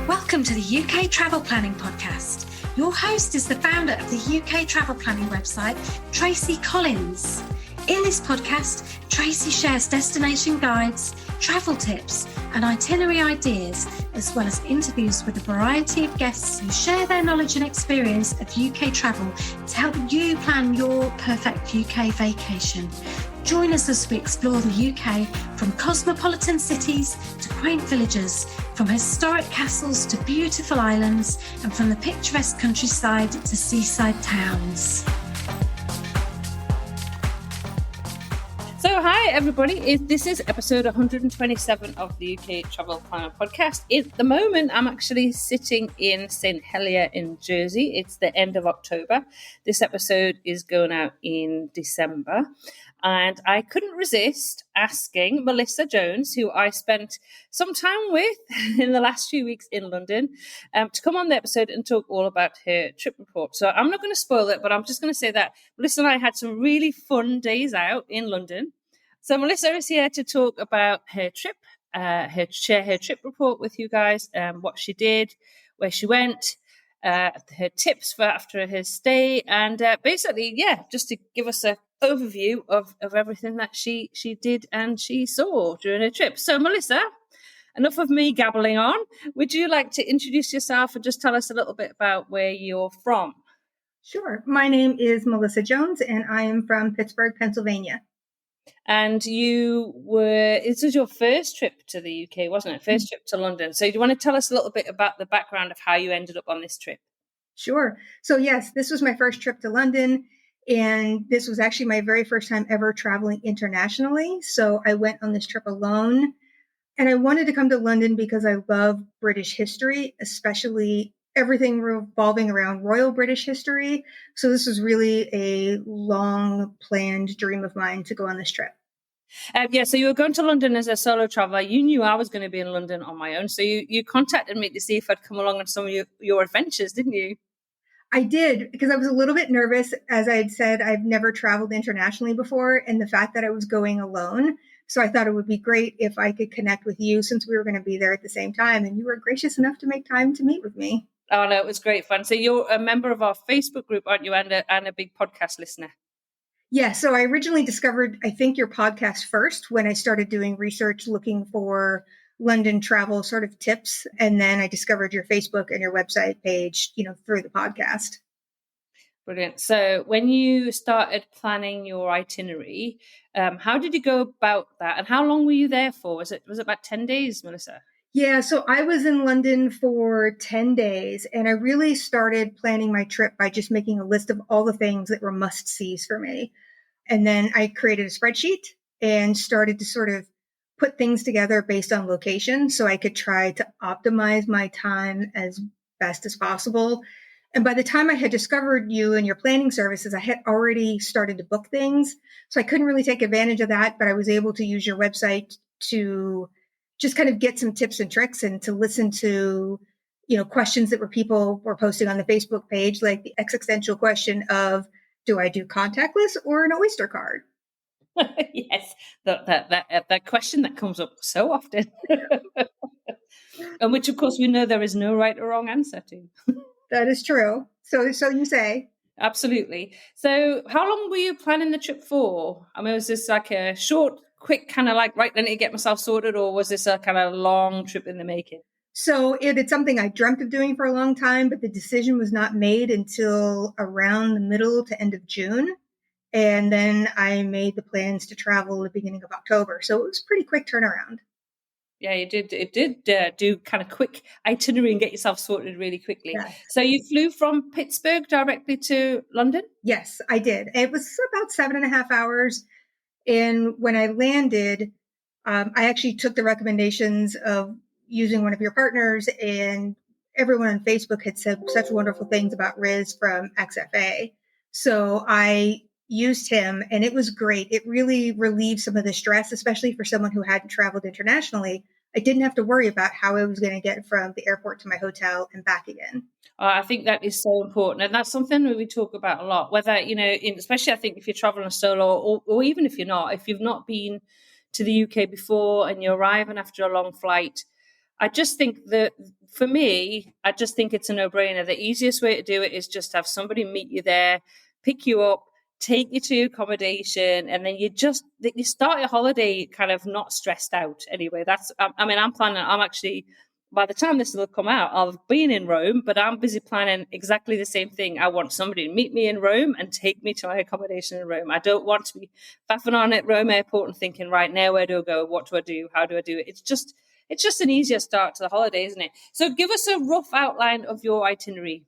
Welcome to the UK Travel Planning Podcast. Your host is the founder of the UK Travel Planning website, Tracy Collins. In this podcast, Tracy shares destination guides, travel tips, and itinerary ideas, as well as interviews with a variety of guests who share their knowledge and experience of UK travel to help you plan your perfect UK vacation. Join us as we explore the UK from cosmopolitan cities to quaint villages, from historic castles to beautiful islands, and from the picturesque countryside to seaside towns. So hi everybody, this is episode 127 of the UK Travel Planner Podcast. At the moment I'm actually sitting in St Helier in Jersey. It's the end of October. This episode is going out in December. And I couldn't resist asking Melissa Jones, who I spent some time with in the last few weeks in London, to come on the episode and talk all about her trip report. So I'm not going to spoil it, but I'm just going to say that Melissa and I had some really fun days out in London. So Melissa is here to talk about her trip, share her trip report with you guys, what she did, where she went, her tips for after her stay, and basically, just to give us a overview of everything that she did and she saw during her trip. So Melissa, enough of me gabbling on. Would you like to introduce yourself and just tell us a little bit about where you're from? Sure. My name is Melissa Jones and I am from Pittsburgh, Pennsylvania. And this was your first trip to the UK, wasn't it? First trip to London. So do you want to tell us a little bit about the background of how you ended up on this trip? Sure. So yes, this was my first trip to London. And this was actually my very first time ever traveling internationally. So I went on this trip alone. And I wanted to come to London because I love British history, especially everything revolving around Royal British history. So this was really a long planned dream of mine to go on this trip. So you were going to London as a solo traveler. You knew I was going to be in London on my own. So you contacted me to see if I'd come along on some of your adventures, didn't you? I did, because I was a little bit nervous. As I had said, I've never traveled internationally before, and the fact that I was going alone. So I thought it would be great if I could connect with you since we were going to be there at the same time. And you were gracious enough to make time to meet with me. Oh, no, it was great fun. So you're a member of our Facebook group, aren't you? And a big podcast listener. Yeah. So I originally discovered, I think, your podcast first when I started doing research looking for London travel sort of tips. And then I discovered your Facebook and your website page, through the podcast. Brilliant. So when you started planning your itinerary, how did you go about that? And how long were you there for? Was it about 10 days, Melissa? Yeah. So I was in London for 10 days and I really started planning my trip by just making a list of all the things that were must-sees for me. And then I created a spreadsheet and started to sort of put things together based on location so I could try to optimize my time as best as possible. And by the time I had discovered you and your planning services, I had already started to book things. So I couldn't really take advantage of that, but I was able to use your website to just kind of get some tips and tricks and to listen to, questions that people were posting on the Facebook page, like the existential question of, do I do contactless or an Oyster card? Yes, that question that comes up so often, and which, of course, we know there is no right or wrong answer to. That is true. So you say. Absolutely. So how long were you planning the trip for? I mean, was this like a short, quick kind of like, right, I need to get myself sorted, or was this a kind of long trip in the making? So it's something I dreamt of doing for a long time, but the decision was not made until around the middle to end of June. And then I made the plans to travel at the beginning of October. So it was a pretty quick turnaround. Yeah, you did. It did do kind of quick itinerary and get yourself sorted really quickly. Yes. So you flew from Pittsburgh directly to London? Yes, I did. It was about 7.5 hours. And when I landed, I actually took the recommendations of using one of your partners, and everyone on Facebook had said such wonderful things about Riz from XFA. So I used him and it was great. It really relieved some of the stress, especially for someone who hadn't traveled internationally. I didn't have to worry about how I was going to get from the airport to my hotel and back again. I think that is so important. And that's something that we talk about a lot, whether, especially I think if you're traveling solo or even if you've not been to the UK before and you're arriving after a long flight, I just think that for me, I just think it's a no-brainer. The easiest way to do it is just have somebody meet you there, pick you up, take you to accommodation, and then you start your holiday kind of not stressed out. Anyway, I mean, I'm actually, by the time this will come out, I'll have been in Rome, but I'm busy planning exactly the same thing. I want somebody to meet me in Rome and take me to my accommodation in Rome. I don't want to be faffing on at Rome airport and thinking, right now, where do I go? What do I do? How do I do it? It's just an easier start to the holiday, isn't it? So give us a rough outline of your itinerary.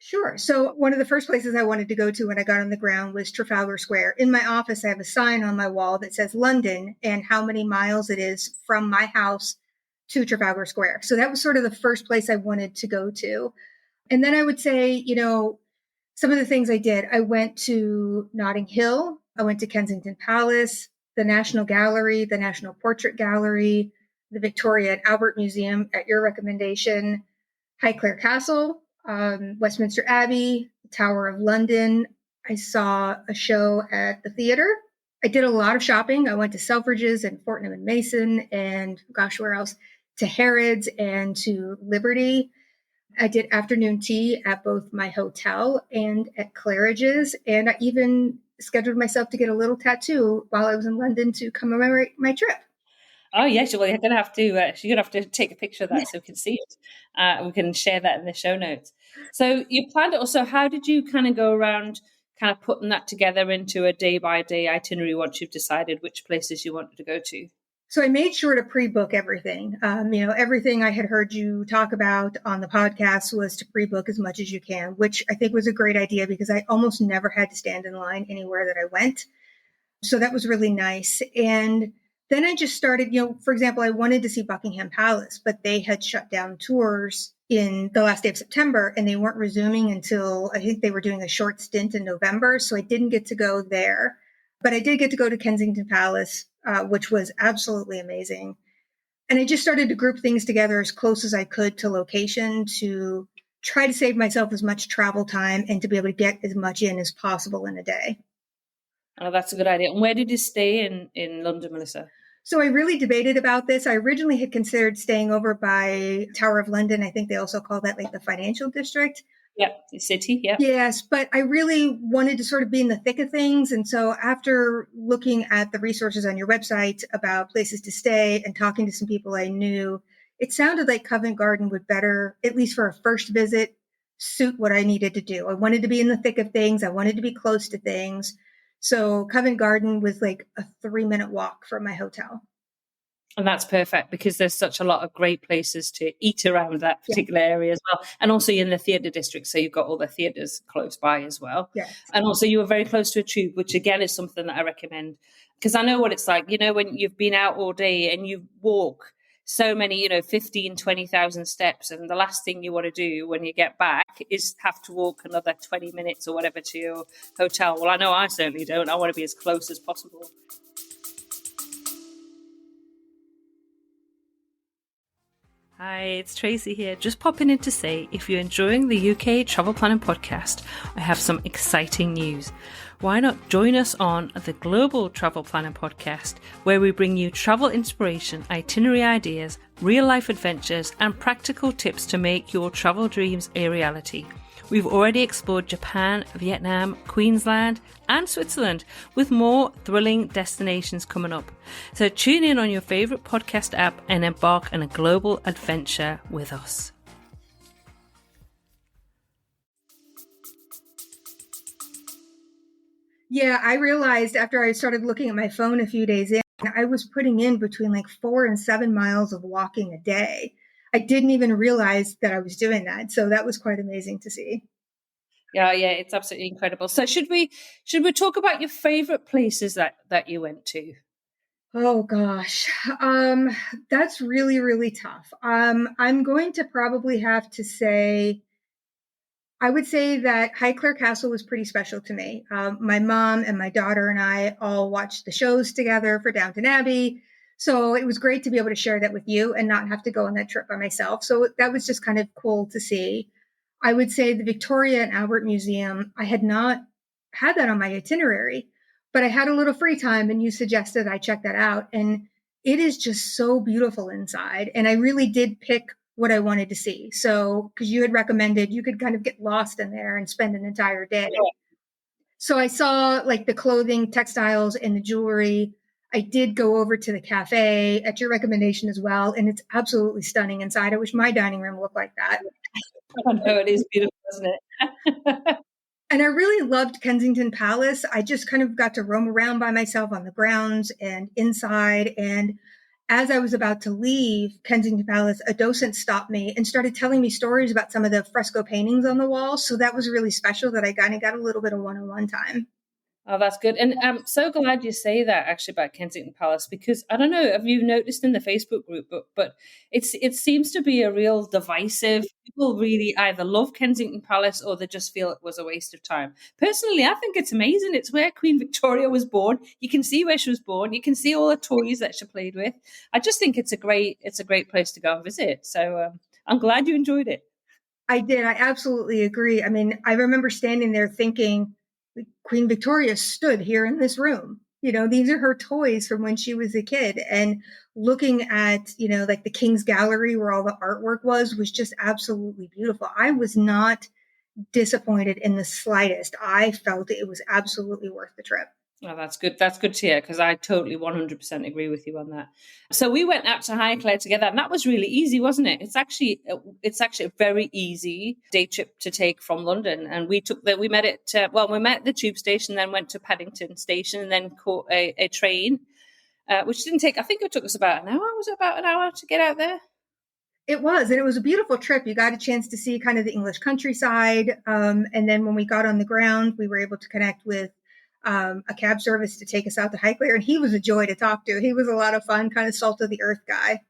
Sure. So one of the first places I wanted to go to when I got on the ground was Trafalgar Square. In my office, I have a sign on my wall that says London and how many miles it is from my house to Trafalgar Square. So that was sort of the first place I wanted to go to. And then I would say, some of the things I did, I went to Notting Hill. I went to Kensington Palace, the National Gallery, the National Portrait Gallery, the Victoria and Albert Museum at your recommendation, Highclere Castle, Westminster Abbey, Tower of London. I saw a show at the theater. I did a lot of shopping. I went to Selfridges and Fortnum and Mason and where else? To Harrods and to Liberty. I did afternoon tea at both my hotel and at Claridge's. And I even scheduled myself to get a little tattoo while I was in London to commemorate my trip. Oh yes, well you're gonna have to take a picture of that so we can see it. We can share that in the show notes. So you planned it also. How did you kind of go around, kind of putting that together into a day by day itinerary once you've decided which places you wanted to go to? So I made sure to pre-book everything. Everything I had heard you talk about on the podcast was to pre-book as much as you can, which I think was a great idea because I almost never had to stand in line anywhere that I went. So that was really nice. And then I just started, for example, I wanted to see Buckingham Palace, but they had shut down tours in the last day of September and they weren't resuming until I think they were doing a short stint in November. So I didn't get to go there, but I did get to go to Kensington Palace, which was absolutely amazing. And I just started to group things together as close as I could to location to try to save myself as much travel time and to be able to get as much in as possible in a day. Oh, that's a good idea. And where did you stay in London, Melissa? So I really debated about this. I originally had considered staying over by Tower of London. I think they also call that like the financial district. Yeah, the city, yeah. Yes, but I really wanted to sort of be in the thick of things. And so after looking at the resources on your website about places to stay and talking to some people I knew, it sounded like Covent Garden would better, at least for a first visit, suit what I needed to do. I wanted to be in the thick of things. I wanted to be close to things. So Covent Garden was like a 3-minute walk from my hotel. And that's perfect because there's such a lot of great places to eat around that particular area as well. And also you're in the theatre district, so you've got all the theatres close by as well. Yes. And also you were very close to a tube, which again is something that I recommend. Because I know what it's like, when you've been out all day and you walk so many, 15, 20,000 steps. And the last thing you want to do when you get back is have to walk another 20 minutes or whatever to your hotel. Well, I know I certainly don't. I want to be as close as possible. Hi, it's Tracy here. Just popping in to say, if you're enjoying the UK Travel Planning Podcast, I have some exciting news. Why not join us on the Global Travel Planning Podcast, where we bring you travel inspiration, itinerary ideas, real-life adventures, and practical tips to make your travel dreams a reality. We've already explored Japan, Vietnam, Queensland, and Switzerland, with more thrilling destinations coming up. So tune in on your favourite podcast app and embark on a global adventure with us. Yeah, I realized after I started looking at my phone a few days in, I was putting in between like 4 and 7 miles of walking a day. I didn't even realize that I was doing that. So that was quite amazing to see. Yeah, it's absolutely incredible. So should we talk about your favorite places that you went to? Oh gosh. That's really, really tough. I'm going to probably have to say, I would say that Highclere Castle was pretty special to me. My mom and my daughter and I all watched the shows together for Downton Abbey. So it was great to be able to share that with you and not have to go on that trip by myself. So that was just kind of cool to see. I would say the Victoria and Albert Museum, I had not had that on my itinerary, but I had a little free time and you suggested I check that out. And it is just so beautiful inside. And I really did pick what I wanted to see. So, because you had recommended you could kind of get lost in there and spend an entire day. So I saw like the clothing, textiles, and the jewelry. I did go over to the cafe at your recommendation as well. And it's absolutely stunning inside. I wish my dining room looked like that. I know, it is beautiful, isn't it? And I really loved Kensington Palace. I just kind of got to roam around by myself on the grounds and inside. And as I was about to leave Kensington Palace, a docent stopped me and started telling me stories about some of the fresco paintings on the walls. So that was really special that I kind of got a little bit of one-on-one time. Oh, that's good. And I'm so glad you say that actually about Kensington Palace, because I don't know, have you noticed in the Facebook group, but it seems to be a real divisive. People really either love Kensington Palace or they just feel it was a waste of time. Personally, I think it's amazing. It's where Queen Victoria was born. You can see where she was born. You can see all the toys that she played with. I just think it's a great place to go and visit. So I'm glad you enjoyed it. I did. I absolutely agree. I mean, I remember standing there thinking, Queen Victoria stood here in this room. You know, these are her toys from when she was a kid. And looking at, you know, like the King's Gallery where all the artwork was just absolutely beautiful. I was not disappointed in the slightest. I felt it was absolutely worth the trip. Oh, that's good. That's good to hear, because I totally 100% agree with you on that. So we went out to Highclere together, and that was really easy, wasn't it? It's actually a very easy day trip to take from London, and we met at the tube station, then went to Paddington Station, and then caught a train, which didn't take. I think it took us about an hour. Was it about an hour to get out there? It was, and it was a beautiful trip. You got a chance to see kind of the English countryside, and then when we got on the ground, we were able to connect with a cab service to take us out to Highclere, and he was a joy to talk to. He was a lot of fun, kind of salt of the earth guy.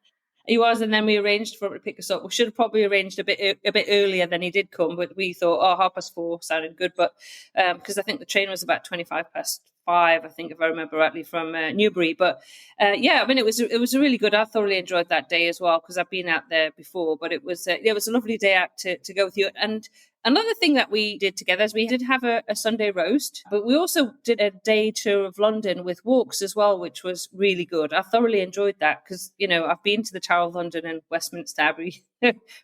He was, and then we arranged for him to pick us up. We should have probably arranged a bit earlier than he did come, but we thought, 4:30 sounded good. But because I think the train was about 5:25, I think, if I remember rightly, from Newbury. But yeah, I mean, it was really good. I thoroughly enjoyed that day as well, because I've been out there before. But it was a lovely day out to go with you. And another thing that we did together is we did have a Sunday roast, but we also did a day tour of London with walks as well, which was really good. I thoroughly enjoyed that because, you know, I've been to the Tower of London and Westminster Abbey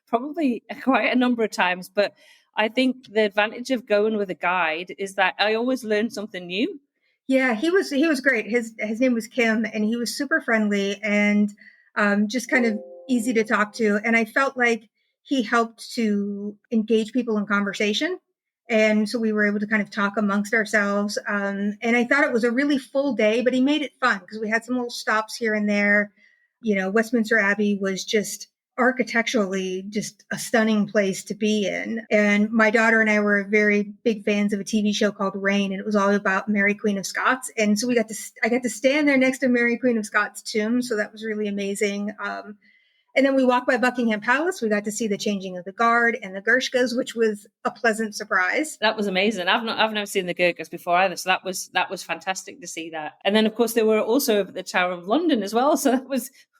probably quite a number of times, but I think the advantage of going with a guide is that I always learn something new. Yeah, he was great. His name was Kim, and he was super friendly and just kind of easy to talk to. And I felt like he helped to engage people in conversation. And so we were able to kind of talk amongst ourselves. And I thought it was a really full day, but he made it fun because we had some little stops here and there. You know, Westminster Abbey was just architecturally just a stunning place to be in. And my daughter and I were very big fans of a TV show called Reign, and it was all about Mary Queen of Scots. And so I got to stand there next to Mary Queen of Scots' tomb. So that was really amazing. And then we walked by Buckingham Palace. We got to see the changing of the guard and the Gershkas, which was a pleasant surprise. That was amazing. I've never seen the Gershkas before either, so that was fantastic to see that. And then, of course, they were also over the Tower of London as well. So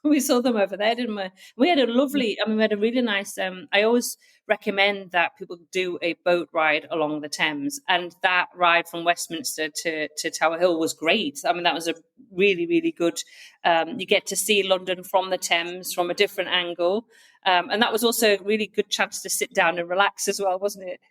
we saw them over there, didn't we? We had a really nice. I always recommend that people do a boat ride along the Thames, and that ride from Westminster to Tower Hill was great. I mean, that was a really, really good. You get to see London from the Thames from a different angle, and that was also a really good chance to sit down and relax as well, wasn't it?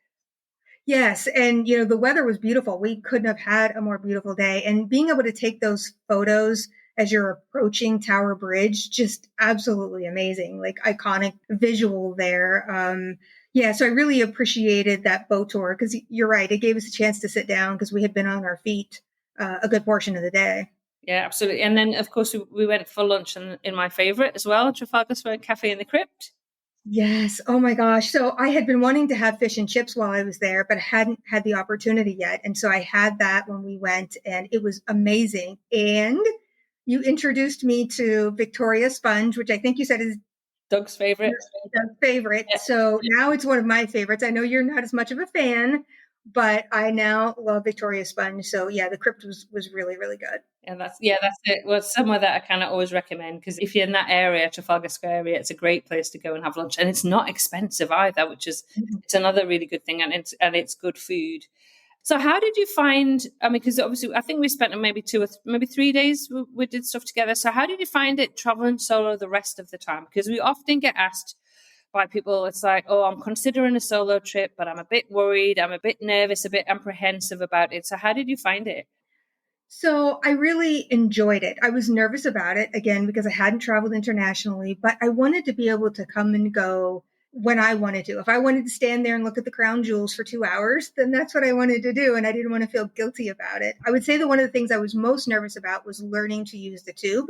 Yes, and you know the weather was beautiful. We couldn't have had a more beautiful day, and being able to take those photos as you're approaching Tower Bridge, just absolutely amazing, like iconic visual there. Yeah, so I really appreciated that boat tour because you're right. It gave us a chance to sit down because we had been on our feet a good portion of the day. Yeah, absolutely. And then, of course, we went for lunch in my favourite as well, Trafalgar Square Cafe in the Crypt. Yes. Oh my gosh. So I had been wanting to have fish and chips while I was there, but hadn't had the opportunity yet. And so I had that when we went, and it was amazing. And you introduced me to Victoria Sponge, which I think you said is Doug's favorite. Doug's favorite. Yeah. So now it's one of my favorites. I know you're not as much of a fan, but I now love Victoria Sponge. So yeah, the Crypt was really, really good. And that's it. Well, it's somewhere that I kind of always recommend, because if you're in that area, Trafalgar Square area, it's a great place to go and have lunch, and it's not expensive either, which is it's another really good thing, and it's good food. So how did you find, I mean, because obviously I think we spent maybe 3 days, we did stuff together. So how did you find it traveling solo the rest of the time? Because we often get asked by people, it's like, oh, I'm considering a solo trip, but I'm a bit worried, I'm a bit nervous, a bit apprehensive about it. So how did you find it? So I really enjoyed it. I was nervous about it, again, because I hadn't traveled internationally, but I wanted to be able to come and go when I wanted to. If I wanted to stand there and look at the crown jewels for 2 hours, then that's what I wanted to do. And I didn't want to feel guilty about it. I would say that one of the things I was most nervous about was learning to use the tube.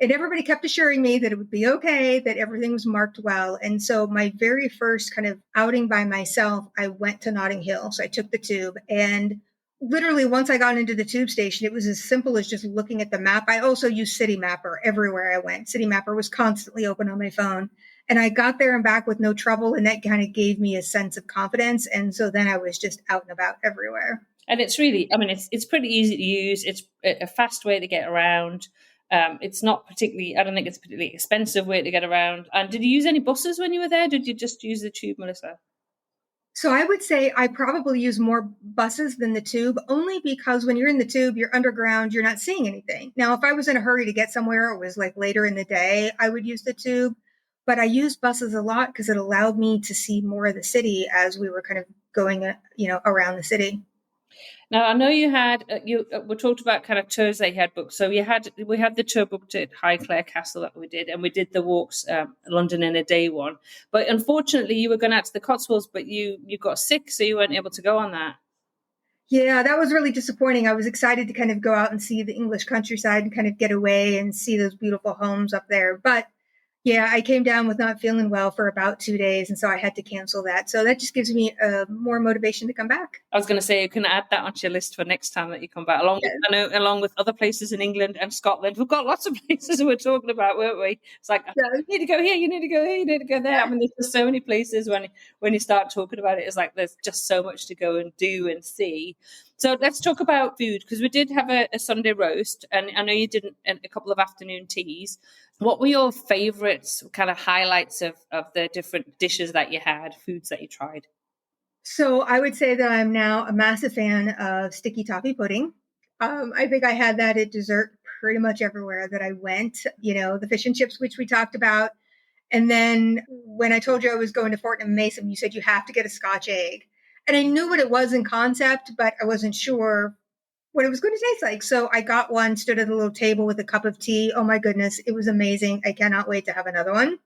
And everybody kept assuring me that it would be okay, that everything was marked well. And so my very first kind of outing by myself, I went to Notting Hill. So I took the tube, and literally once I got into the tube station, it was as simple as just looking at the map. I also used City Mapper everywhere I went. City Mapper was constantly open on my phone. And I got there and back with no trouble. And that kind of gave me a sense of confidence. And so then I was just out and about everywhere. And it's really, I mean, it's pretty easy to use. It's a fast way to get around. It's not particularly, I don't think it's a particularly expensive way to get around. And did you use any buses when you were there? Did you just use the tube, Melissa? So I would say I probably use more buses than the tube, only because when you're in the tube, you're underground, you're not seeing anything. Now, if I was in a hurry to get somewhere, it was like later in the day, I would use the tube. But I used buses a lot because it allowed me to see more of the city as we were kind of going, around the city. Now I know you had we talked about kind of tours that you had booked. So we had the tour booked at Highclere Castle that we did, and we did the walks London in a day one. But unfortunately, you were going out to the Cotswolds, but you got sick, so you weren't able to go on that. Yeah, that was really disappointing. I was excited to kind of go out and see the English countryside and kind of get away and see those beautiful homes up there. But yeah, I came down with not feeling well for about 2 days, and so I had to cancel that. So that just gives me more motivation to come back. I was going to say you can add that onto your list for next time that you come back. Along with other places in England and Scotland, we've got lots of places we're talking about, weren't we? It's like you need to go here, you need to go here, you need to go there. I mean, there's just so many places when you start talking about it. It's like there's just so much to go and do and see. So let's talk about food, because we did have a Sunday roast, and I know you did a couple of afternoon teas. What were your favourites, kind of highlights of the different dishes that you had, foods that you tried? So I would say that I'm now a massive fan of sticky toffee pudding. I think I had that at dessert pretty much everywhere that I went. The fish and chips, which we talked about. And then when I told you I was going to Fortnum and Mason, you said you have to get a Scotch egg. And I knew what it was in concept, but I wasn't sure what it was going to taste like. So I got one, stood at a little table with a cup of tea. Oh my goodness, it was amazing. I cannot wait to have another one.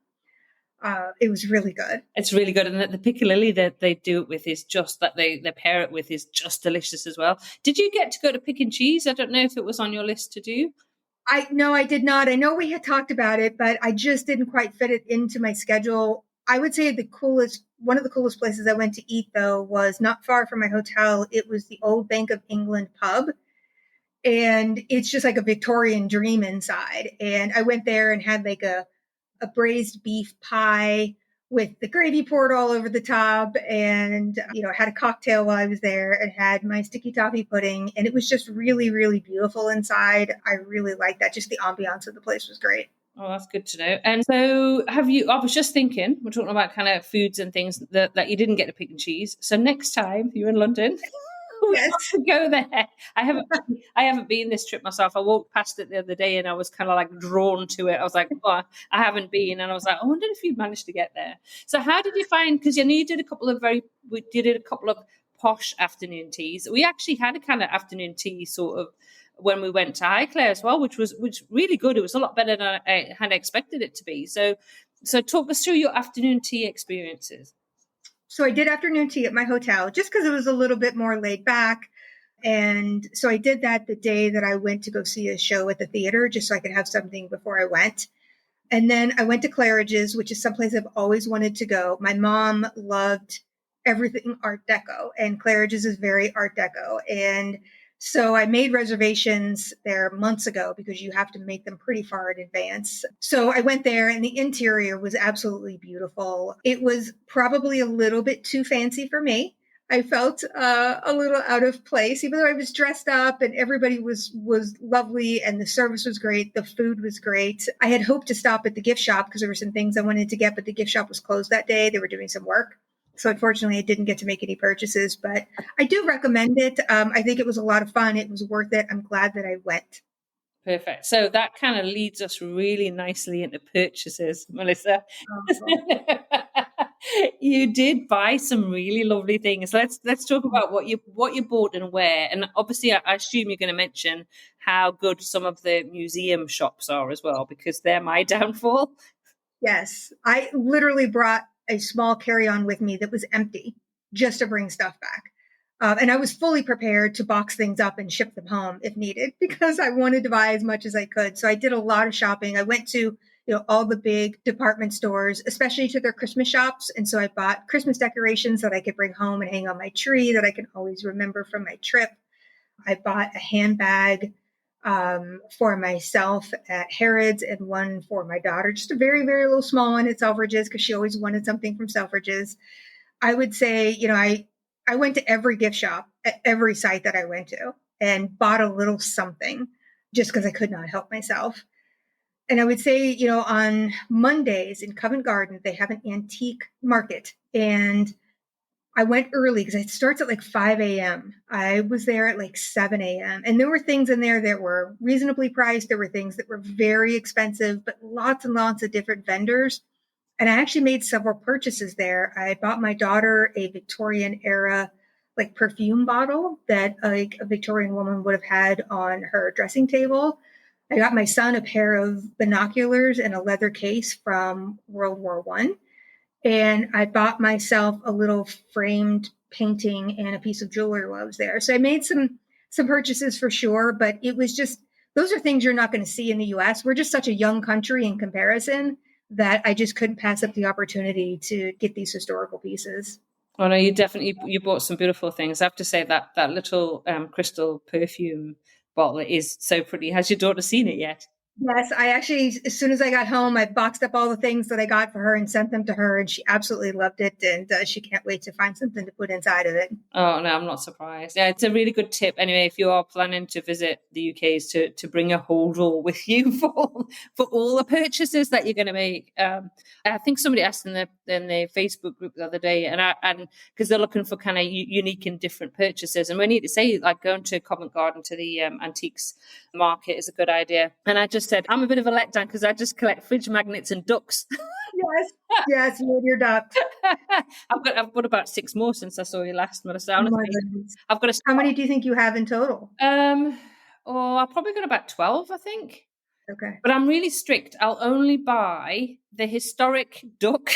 It was really good. It's really good. And the piccalilli that they do it with is just that they pair it with is just delicious as well. Did you get to go to Pick and Cheese? I don't know if it was on your list to do. No, I did not. I know we had talked about it, but I just didn't quite fit it into my schedule. I would say one of the coolest places I went to eat, though, was not far from my hotel. It was the Old Bank of England pub. And it's just like a Victorian dream inside. And I went there and had like a braised beef pie with the gravy poured all over the top, and had a cocktail while I was there, and had my sticky toffee pudding, and it was just really, really beautiful inside. I really liked that. Just the ambiance of the place was great. Oh, that's good to know. And so I was just thinking, we're talking about kind of foods and things that you didn't get to Pick and Cheese. So next time you're in London, we have to go there. I haven't been this trip myself. I walked past it the other day and I was kind of like drawn to it. I was like, oh, I haven't been. And I was like, I wonder if you managed to get there. So how did you find, because you know you did a couple of posh afternoon teas. We actually had a kind of afternoon tea sort of when we went to Highclere as well, which really good. It was a lot better than I had expected it to be. So talk us through your afternoon tea experiences. So I did afternoon tea at my hotel just because it was a little bit more laid back. And so I did that the day that I went to go see a show at the theater, just so I could have something before I went. And then I went to Claridge's, which is someplace I've always wanted to go. My mom loved everything Art Deco, and Claridge's is very Art Deco. And so I made reservations there months ago because you have to make them pretty far in advance. So I went there and the interior was absolutely beautiful. It was probably a little bit too fancy for me. I felt a little out of place, even though I was dressed up and everybody was lovely and the service was great. The food was great. I had hoped to stop at the gift shop because there were some things I wanted to get, but the gift shop was closed that day. They were doing some work. So unfortunately, I didn't get to make any purchases, but I do recommend it. I think it was a lot of fun. It was worth it. I'm glad that I went. Perfect. So that kind of leads us really nicely into purchases, Melissa. You did buy some really lovely things. Let's talk about what you bought and where. And obviously, I assume you're going to mention how good some of the museum shops are as well, because they're my downfall. Yes, I literally brought a small carry-on with me that was empty just to bring stuff back. And I was fully prepared to box things up and ship them home if needed because I wanted to buy as much as I could. So I did a lot of shopping. I went to, all the big department stores, especially to their Christmas shops. And so I bought Christmas decorations that I could bring home and hang on my tree that I can always remember from my trip. I bought a handbag for myself at Harrods and one for my daughter, just a very, very little small one at Selfridges because she always wanted something from Selfridges. I would say, I went to every gift shop at every site that I went to and bought a little something just because I could not help myself. And I would say, on Mondays in Covent Garden, they have an antique market. And I went early because it starts at like 5 a.m. I was there at like 7 a.m. And there were things in there that were reasonably priced. There were things that were very expensive, but lots and lots of different vendors. And I actually made several purchases there. I bought my daughter a Victorian era like perfume bottle that like a Victorian woman would have had on her dressing table. I got my son a pair of binoculars and a leather case from World War I. And I bought myself a little framed painting and a piece of jewelry while I was there. So I made some purchases for sure, but it was just, those are things you're not going to see in the US. We're just such a young country in comparison that I just couldn't pass up the opportunity to get these historical pieces. Oh no, you bought some beautiful things. I have to say that little crystal perfume bottle is so pretty. Has your daughter seen it yet? Yes, I actually, as soon as I got home, I boxed up all the things that I got for her and sent them to her, and she absolutely loved it, and she can't wait to find something to put inside of it. Oh no, I'm not surprised. Yeah, it's a really good tip. Anyway, if you are planning to visit the UK, is to bring a whole roll with you for all the purchases that you're going to make. I think somebody asked in the Facebook group the other day, and because they're looking for kind of unique and different purchases, and we need to say like going to Covent Garden to the antiques market is a good idea. And I just said I'm a bit of a letdown because I just collect fridge magnets and ducks. Yes, you and your duck. I've got about 6 more since I saw you last, Melissa. Oh Honestly, my goodness. I've got to. How many do you think you have in total? I've probably got about 12, I think. Okay. But I'm really strict. I'll only buy the historic duck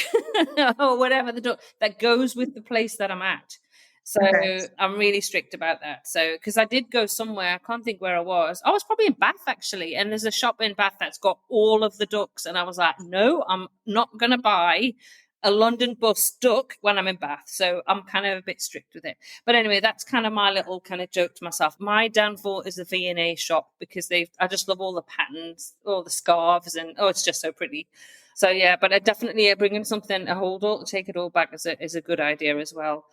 or whatever the duck that goes with the place that I'm at. So okay. I'm really strict about that. So, because I did go somewhere, I can't think where I was probably in Bath actually. And there's a shop in Bath that's got all of the ducks. And I was like, no, I'm not going to buy a London bus duck when I'm in Bath. So I'm kind of a bit strict with it. But anyway, that's kind of my little kind of joke to myself. My downfall is the V&A shop because I just love all the patterns, all the scarves, and it's just so pretty. So yeah, but I definitely bringing something, a whole doll to take it all back is a good idea as well.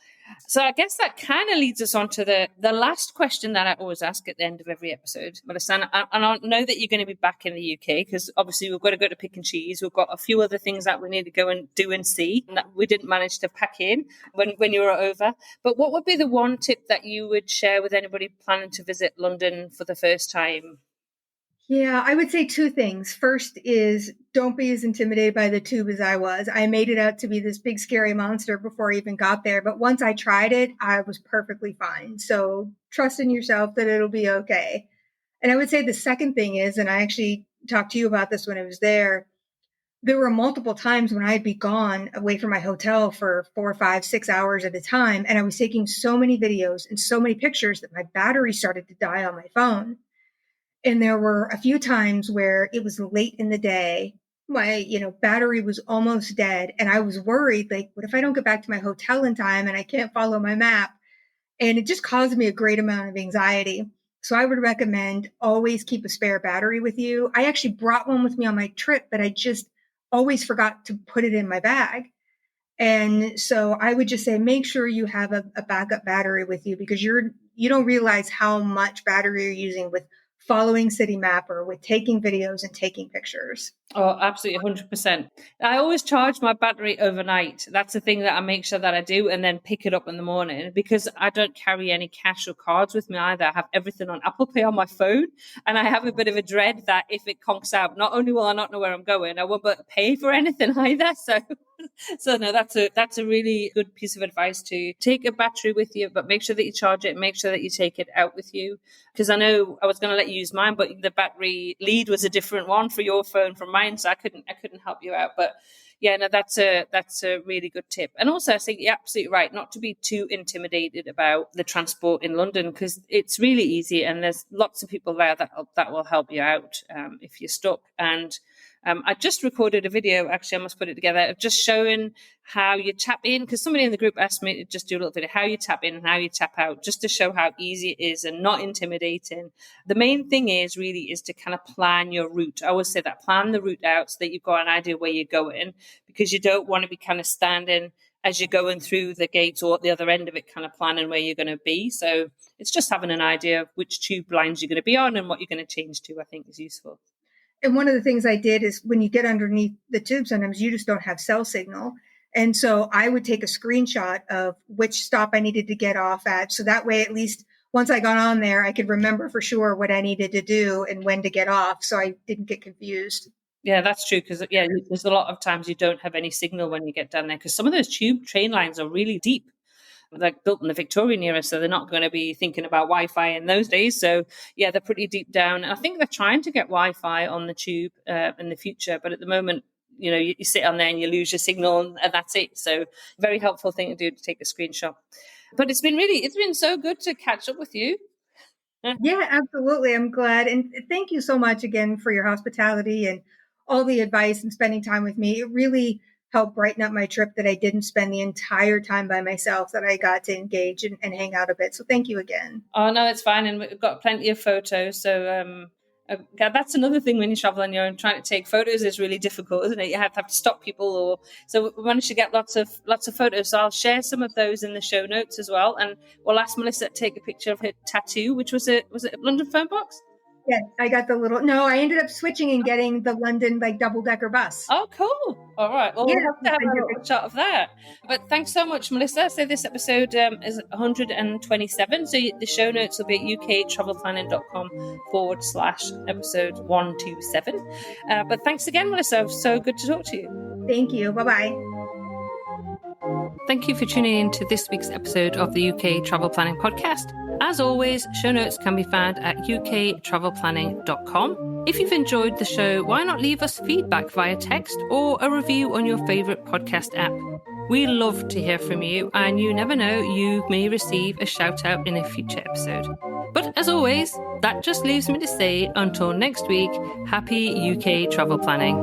So I guess that kind of leads us on to the last question that I always ask at the end of every episode, Melissa. And I know that you're going to be back in the UK because obviously we've got to go to Pick and Cheese. We've got a few other things that we need to go and do and see that we didn't manage to pack in when you were over. But what would be the one tip that you would share with anybody planning to visit London for the first time? Yeah, I would say 2 things. First is don't be as intimidated by the tube as I was. I made it out to be this big scary monster before I even got there. But once I tried it, I was perfectly fine. So trust in yourself that it'll be okay. And I would say the second thing is, and I actually talked to you about this when I was there were multiple times when I'd be gone away from my hotel for 4, 5, 6 hours at a time. And I was taking so many videos and so many pictures that my battery started to die on my phone. And there were a few times where it was late in the day. My, battery was almost dead. And I was worried, like, what if I don't get back to my hotel in time and I can't follow my map? And it just caused me a great amount of anxiety. So I would recommend always keep a spare battery with you. I actually brought one with me on my trip, but I just always forgot to put it in my bag. And so I would just say, make sure you have a backup battery with you because you don't realize how much battery you're using with following City Mapper with taking videos and taking pictures. Oh, absolutely, 100%. I always charge my battery overnight. That's the thing that I make sure that I do, and then pick it up in the morning, because I don't carry any cash or cards with me either. I have everything on Apple Pay on my phone, and I have a bit of a dread that if it conks out, not only will I not know where I'm going, I won't be able to pay for anything either. So no, that's a really good piece of advice, to take a battery with you, but make sure that you charge it, make sure that you take it out with you. Because I know I was going to let you use mine, but the battery lead was a different one for your phone from mine, so I couldn't help you out. But yeah, no, that's a really good tip. And also, I think you're absolutely right, not to be too intimidated about the transport in London, because it's really easy, and there's lots of people there that will help you out if you're stuck. And I just recorded a video, actually, I must put it together, of just showing how you tap in, because somebody in the group asked me to just do a little video, how you tap in and how you tap out, just to show how easy it is and not intimidating. The main thing is to kind of plan your route. I always say that, plan the route out so that you've got an idea where you're going, because you don't want to be kind of standing as you're going through the gates or at the other end of it, kind of planning where you're going to be. So it's just having an idea of which tube lines you're going to be on and what you're going to change to, I think is useful. And one of the things I did is, when you get underneath the tube, sometimes you just don't have cell signal. And so I would take a screenshot of which stop I needed to get off at. So that way, at least once I got on there, I could remember for sure what I needed to do and when to get off, so I didn't get confused. Yeah, that's true. Because there's a lot of times you don't have any signal when you get down there, because some of those tube train lines are really deep. Like built in the Victorian era, so they're not going to be thinking about Wi-Fi in those days. So yeah, they're pretty deep down. And I think they're trying to get Wi-Fi on the tube in the future, but at the moment, you sit on there and you lose your signal, and that's it. So very helpful thing to do, to take a screenshot. But it's been so good to catch up with you. Yeah, absolutely. I'm glad. And thank you so much again for your hospitality and all the advice and spending time with me. It really helped brighten up my trip, that I didn't spend the entire time by myself, that I got to engage and hang out a bit. So thank you again. Oh, no, it's fine. And we've got plenty of photos. So that's another thing when you travel on your own, trying to take photos is really difficult, isn't it? You have to stop people, so we managed to get lots of photos. So I'll share some of those in the show notes as well. And we'll ask Melissa to take a picture of her tattoo, which was a London phone box? Yeah, I got I ended up switching and getting the London double-decker bus. Oh, cool. All right. Well, we'll have to have a shot of that. But thanks so much, Melissa. So this episode is 127. So the show notes will be at uktravelplanning.com/episode 127. But thanks again, Melissa. So good to talk to you. Thank you. Bye-bye. Thank you for tuning in to this week's episode of the UK Travel Planning Podcast. As always, show notes can be found at uktravelplanning.com. If you've enjoyed the show, why not leave us feedback via text or a review on your favourite podcast app? We love to hear from you, and you never know, you may receive a shout out in a future episode. But as always, that just leaves me to say, until next week, happy UK travel planning.